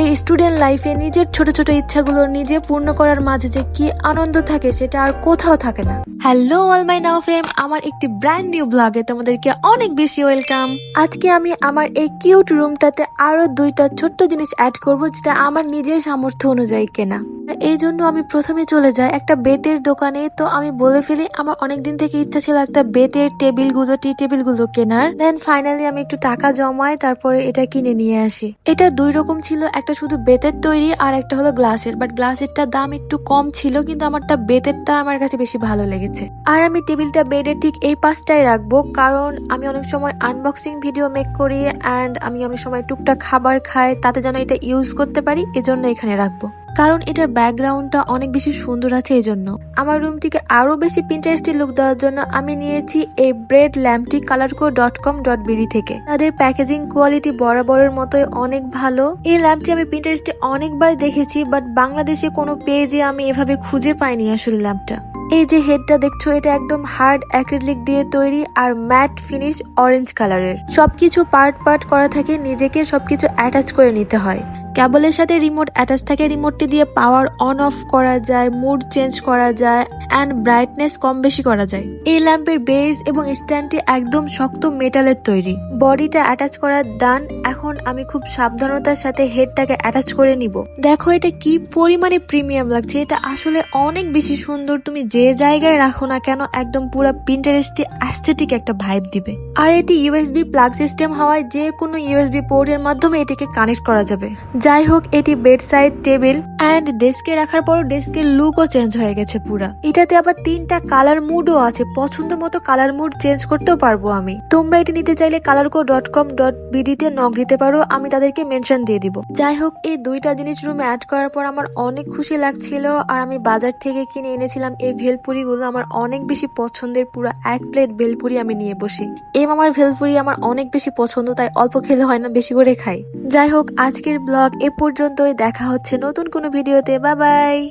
এই স্টুডেন্ট লাইফে নিজের ছোট ছোট ইচ্ছাগুলো নিজে পূর্ণ করার মাঝে যে কি আনন্দ থাকে সেটা আর কোথাও থাকে না। হ্যালো অল মাই নাও ফেম, আমার একটি ব্র্যান্ড নিউ ব্লগে তোমাদেরকে অনেক বেশি ওয়েলকাম। আজকে আমি আমার এই কিউট রুমটাতে আরো 2টা ছোট্ট জিনিস অ্যাড করব, যেটা আমার নিজের সামর্থ্য অনুযায়ী কেনা। আর এই জন্য আমি প্রথমে চলে যাই একটা বেতের দোকানে। তো আমি বলে ফেলি আমার অনেকদিন থেকে ইচ্ছা ছিল একটা বেতের টেবিলগুলো, টি টেবিলগুলো কেনার। দেন ফাইনালি আমি একটু টাকা জমাই, তারপরে এটা কিনে নিয়ে আসি। এটা 2 রকম ছিল, একটা শুধু বেতের তৈরি আর একটা হলো গ্লাসের। বাট গ্লাসেরটা দাম একটু কম ছিল, কিন্তু আমারটা বেতেরটা আমার কাছে বেশি ভালো লেগেছে। আর আমি টেবিলটা বেডের ঠিক এই পাশটায় রাখবো, কারণ আমি অনেক সময় আনবক্সিং ভিডিও মেক করি অ্যান্ড আমি অনেক সময় টুকটাক খাবার খাই, তাতে যেন এটা ইউজ করতে পারি, এজন্য এখানে রাখবো। কারণ এটার ব্যাকগ্রাউন্ডটা অনেক বেশি সুন্দর আছে। এই জন্য আমার রুমটিকে আরো বেশি পিন্টারেস্টি লুক দেওয়ার জন্য আমি নিয়েছি এই ব্রেড ল্যাম্পটি colorco.com.bd থেকে। তাদের প্যাকেজিং কোয়ালিটি বরাবরের মতোই অনেক ভালো। এই ল্যাম্পটি আমি পিন্টারেস্টে অনেকবার দেখেছি, বাট বাংলাদেশে কোনো পেজে আমি এভাবে খুঁজে পাইনি আসলে ল্যাম্পটা। এই যে হেডটা দেখছো, এটা একদম হার্ড অ্যাক্রিলিক দিয়ে তৈরি আর ম্যাট ফিনিশ অরেঞ্জ কালারের। সবকিছু পার্ট পার্ট করা থাকে, নিজেকে সবকিছু অ্যাটাচ করে নিতে হয়। কেবলের সাথে রিমোট অ্যাটাচ থাকে, রিমোটটি দিয়ে পাওয়ার অন অফ করা যায়, মুড চেঞ্জ করা যায় অ্যান্ড ব্রাইটনেস কম বেশি করা যায়। এই ল্যাম্পের বেস এবং স্ট্যান্ডটি একদম শক্ত মেটালের তৈরি। বডিটা অ্যাটাচ করা ডান। এখন আমি খুব সাবধানতার সাথে হেডটাকে অ্যাটাচ করে নিব। দেখো এটা কি পরিমাণে প্রিমিয়াম লাগছে, এটা আসলে অনেক বেশি সুন্দর। তুমি যে জায়গায় রাখো না কেন একদম পুরো পিন্টারেস্টে অ্যাস্থেটিক একটা ভাইব দিবে। আর এটি ইউএসবি প্লাগ সিস্টেম হওয়ায় যে কোনো ইউএসবি পোর্টের মাধ্যমে এটিকে কানেক্ট করা যাবে। যাই হোক, এটি বেড সাইড টেবিল অ্যান্ড ডেস্কে রাখার পর ডেস্কের লুকও চেঞ্জ হয়ে গেছে পুরা। এটাতে আবার 3টা কালার মুডও আছে, পছন্দ মতো কালার মুড চেঞ্জ করতেও পারবো আমি। তোমরা এটি নিতে চাইলে colorco.com.bd তে নক দিতে পারো, আমি তাদেরকে মেনশন দিয়ে দিব। যাই হোক, এই 2টা জিনিস রুমে অ্যাড করার পর আমার অনেক খুশি লাগছিল। আর আমি বাজার থেকে কিনে এনেছিলাম এই ভেলপুরিগুলো, আমার অনেক বেশি পছন্দের। পুরো 1 প্লেট ভেলপুরি আমি নিয়ে বসি। এই মামার ভেলপুরি আমার অনেক বেশি পছন্দ, তাই অল্প খেলে হয় না, বেশি করে খাই। যাই হোক, আজকের ব্লগ এ পর্যন্তই। দেখা হচ্ছে নতুন কোনো ভিডিওতে। Bye bye.